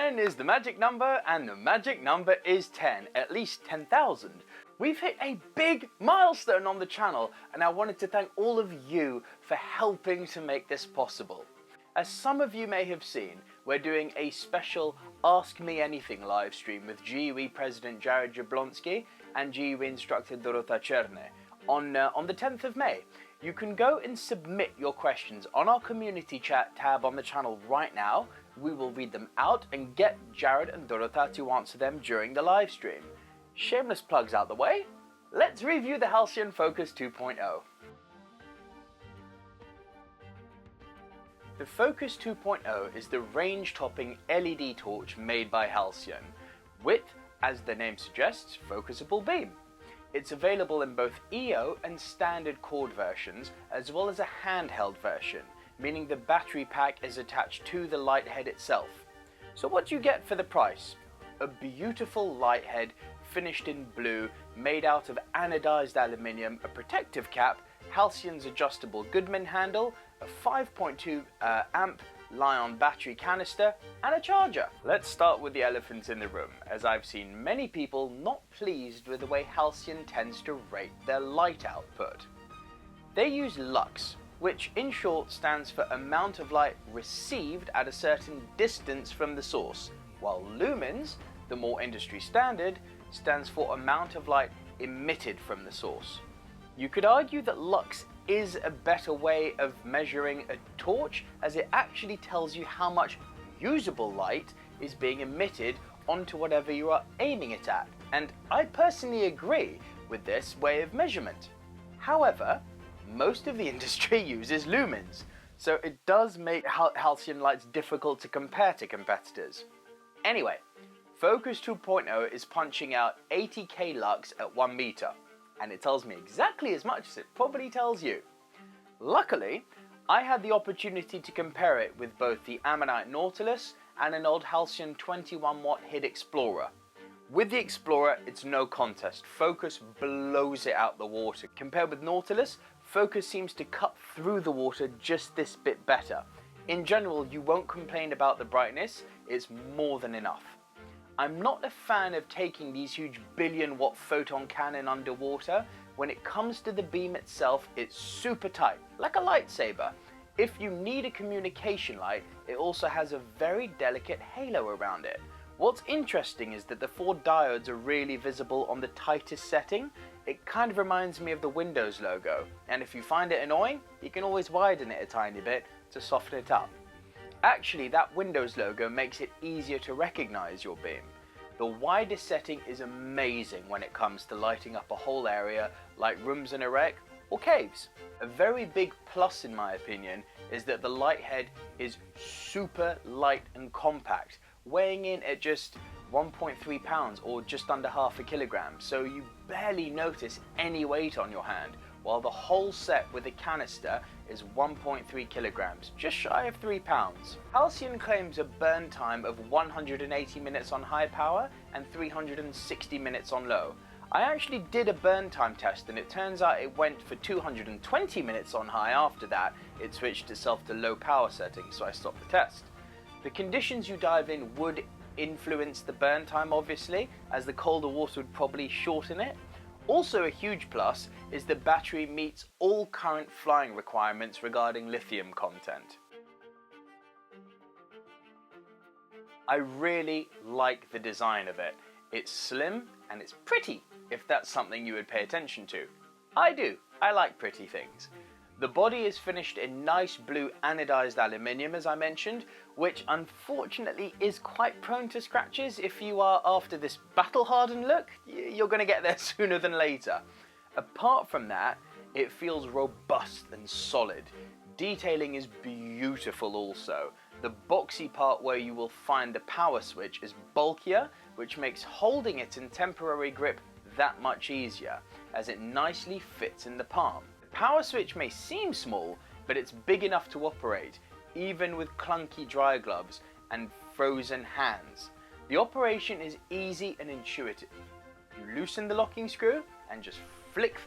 10 is the magic number, and the magic number is 10, at least 10,000. We've hit a big milestone on the channel, and I wanted to thank all of you for helping to make this possible. As some of you may have seen, we're doing a special Ask Me Anything live stream with GUE President Jared Jablonski and GUE instructor Dorota Czerne on the 10th of May. You can go and submit your questions on our community chat tab on the channel right now. We will read them out and get Jared and Dorota to answer them during the live stream. Shameless plugs out the way, let's review the Halcyon Focus 2.0. The Focus 2.0 is the range-topping LED torch made by Halcyon, with, as the name suggests, focusable beam. It's available in both EO and standard cord versions, as well as a handheld version, meaning the battery pack is attached to the light head itself. So what do you get for the price? A beautiful light head finished in blue, made out of anodized aluminium, a protective cap, Halcyon's adjustable Goodman handle, a 5.2 amp Li-ion battery canister, and a charger. Let's start with the elephant in the room, as I've seen many people not pleased with the way Halcyon tends to rate their light output. They use lux, which in short stands for amount of light received at a certain distance from the source, while lumens, the more industry standard, stands for amount of light emitted from the source. You could argue that lux is a better way of measuring a torch, as it actually tells you how much usable light is being emitted onto whatever you are aiming it at, and I personally agree with this way of measurement. However, most of the industry uses lumens, so it does make Halcyon lights difficult to compare to competitors. Anyway, Focus 2.0 is punching out 80k lux at 1 meter, and it tells me exactly as much as it probably tells you. Luckily, I had the opportunity to compare it with both the Ammonite Nautilus and an old Halcyon 21 watt HID Explorer. With the Explorer, it's no contest. Focus blows it out the water. Compared with Nautilus, Focus seems to cut through the water just this bit better. In general, you won't complain about the brightness, it's more than enough. I'm not a fan of taking these huge billion-watt photon cannon underwater. When it comes to the beam itself, it's super tight, like a lightsaber. If you need a communication light, it also has a very delicate halo around it. What's interesting is that the 4 diodes are really visible on the tightest setting. It kind of reminds me of the Windows logo, and if you find it annoying, you can always widen it a tiny bit to soften it up. Actually, that Windows logo makes it easier to recognize your beam. The widest setting is amazing when it comes to lighting up a whole area like rooms in a wreck or caves. A very big plus in my opinion is that the light head is super light and compact, weighing in at just 1.3 pounds or just under half a kilogram, so you barely notice any weight on your hand, while the whole set with a canister is 1.3 kilograms, just shy of 3 pounds. Halcyon claims a burn time of 180 minutes on high power and 360 minutes on low. I actually did a burn time test, and it turns out it went for 220 minutes on high. After that, it switched itself to low power settings, so I stopped the test. The conditions you dive in would influence the burn time obviously, as the colder water would probably shorten it. Also a huge plus is the battery meets all current flying requirements regarding lithium content. I really like the design of it. It's slim and it's pretty, if that's something you would pay attention to. I do, I like pretty things. The body is finished in nice blue anodized aluminium, as I mentioned, which unfortunately is quite prone to scratches. If you are after this battle-hardened look, you're going to get there sooner than later. Apart from that, it feels robust and solid. Detailing is beautiful also. The boxy part where you will find the power switch is bulkier, which makes holding it in temporary grip that much easier, as it nicely fits in the palm. The power switch may seem small, but it's big enough to operate, even with clunky dry gloves and frozen hands. The operation is easy and intuitive. You loosen the locking screw and just flick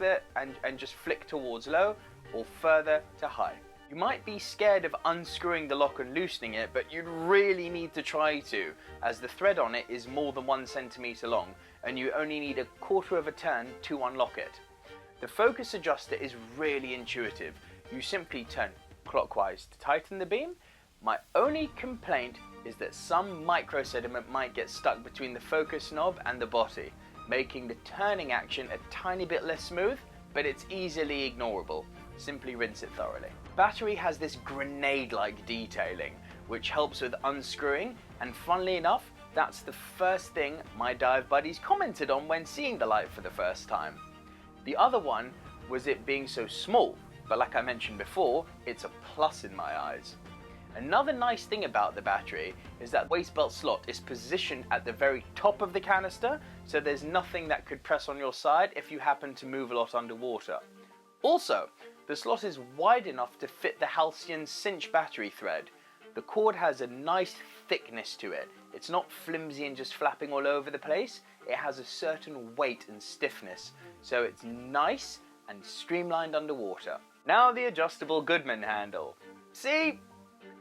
just flick towards low or further to high. You might be scared of unscrewing the lock and loosening it, but you'd really need to try to, as the thread on it is more than 1 centimeter long and you only need 1/4 of a turn to unlock it. The focus adjuster is really intuitive. You simply turn clockwise to tighten the beam. My only complaint is that some micro sediment might get stuck between the focus knob and the body, making the turning action a tiny bit less smooth, but it's easily ignorable. Simply rinse it thoroughly. Battery has this grenade-like detailing, which helps with unscrewing, and funnily enough, that's the first thing my dive buddies commented on when seeing the light for the first time. The other one was it being so small, but like I mentioned before, it's a plus in my eyes. Another nice thing about the battery is that the waist belt slot is positioned at the very top of the canister, so there's nothing that could press on your side if you happen to move a lot underwater. Also, the slot is wide enough to fit the Halcyon cinch battery thread. The cord has a nice thickness to it. It's not flimsy and just flapping all over the place. It has a certain weight and stiffness, so it's nice and streamlined underwater. Now the adjustable Goodman handle. See,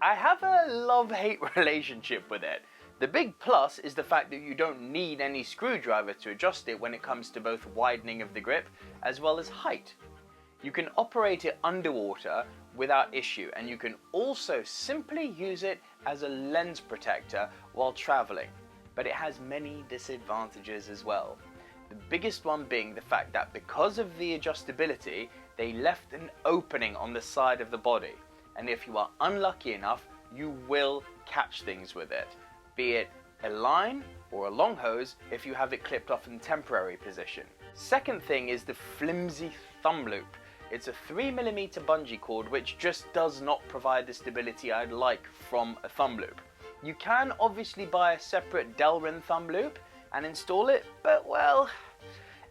I have a love-hate relationship with it. The big plus is the fact that you don't need any screwdriver to adjust it when it comes to both widening of the grip as well as height. You can operate it underwater without issue, and you can also simply use it as a lens protector while traveling, but it has many disadvantages as well. The biggest one being the fact that because of the adjustability, they left an opening on the side of the body, and if you are unlucky enough, you will catch things with it, be it a line or a long hose if you have it clipped off in temporary position. Second thing is the flimsy thumb loop. It's a 3mm bungee cord which just does not provide the stability I'd like from a thumb loop. You can obviously buy a separate Delrin thumb loop and install it, but well,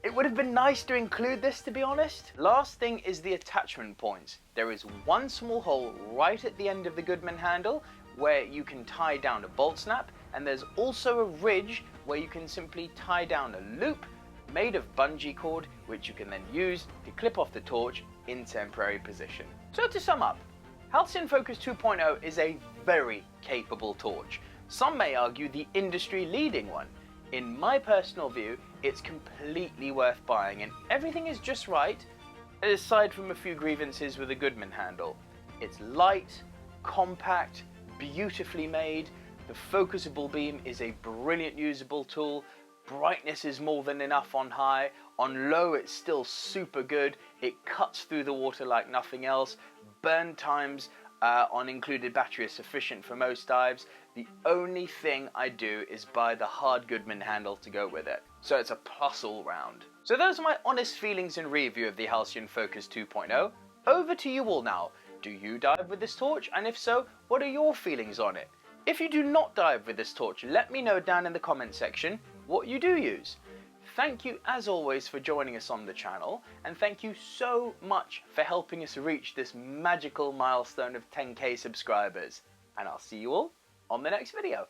it would have been nice to include this, to be honest. Last thing is the attachment points. There is one small hole right at the end of the Goodman handle where you can tie down a bolt snap, and there's also a ridge where you can simply tie down a loop made of bungee cord, which you can then use to clip off the torch in temporary position. So to sum up, Halcyon Focus 2.0 is a very capable torch. Some may argue the industry leading one. In my personal view, it's completely worth buying and everything is just right, aside from a few grievances with the Goodman handle. It's light, compact, beautifully made, the focusable beam is a brilliant usable tool, brightness is more than enough on high, on low it's still super good, it cuts through the water like nothing else, burn times on included battery is sufficient for most dives. The only thing I do is buy the hard Goodman handle to go with it, so it's a plus all round. So those are my honest feelings and review of the Halcyon Focus 2.0. Over to you all now. Do you dive with this torch, and if so, what are your feelings on it? If you do not dive with this torch, let me know down in the comment section what you do use. Thank you as always for joining us on the channel, and thank you so much for helping us reach this magical milestone of 10k subscribers. And I'll see you all on the next video.